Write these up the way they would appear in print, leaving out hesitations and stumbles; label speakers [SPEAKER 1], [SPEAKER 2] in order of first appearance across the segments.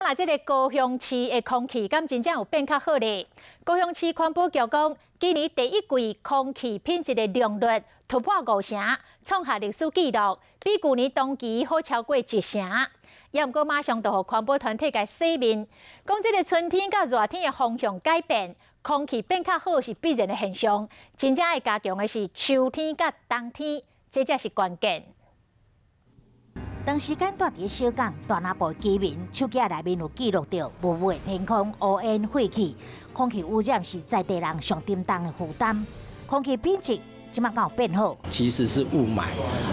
[SPEAKER 1] 嘛，这个高雄市的空气敢真正有变较好咧。高雄市环保局讲，今年第一季空气品质的良率突破5成，创下历史纪录，比去年同期好超过1成。也毋过马上就互环保团体甲洗面，讲这个春天甲热天的方向改变，空气变较好是必然的现象。真正要加强的是秋天甲冬天，这才是关键。
[SPEAKER 2] 长时间住伫小港大南部居民手机内面有记录到雾雾的天空、乌烟废气，空气污染是在地人上沉重的负担。空气品质即马敢有变好？
[SPEAKER 3] 其实是雾霾，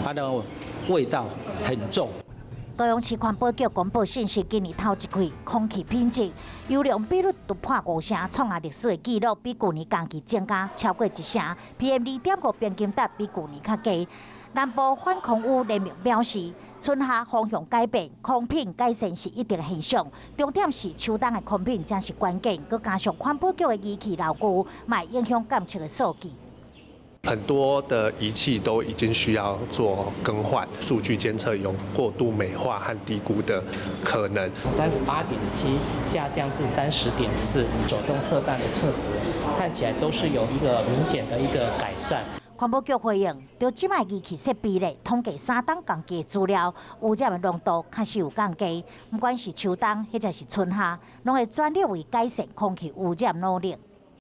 [SPEAKER 3] 它的味道很重。
[SPEAKER 2] 高雄市环保局公布信息，今年头一季空气品质优良比率突破5成，创下历史的纪录，比去年同期增加超过1成。PM2.5平均值比去年较低。 南部反空污联盟表示，春夏方向改变，空品改善是一定现象。重点是秋冬的空品才是关键，佮加上环保局的仪器老旧，卖影响监测的数据。
[SPEAKER 4] 很多的仪器都已经需要做更换，数据监测有过度美化和低估的可能。
[SPEAKER 5] 38.7下降至30.4，手动测站的测值看起来都是有一个明显的一个改善。
[SPEAKER 2] 环保局回应，就即卖仪器设备咧，统计3档降低资料，污染的浓度确实有降低。不管是秋冬或者是春夏，拢会全力为改善空气污染努力。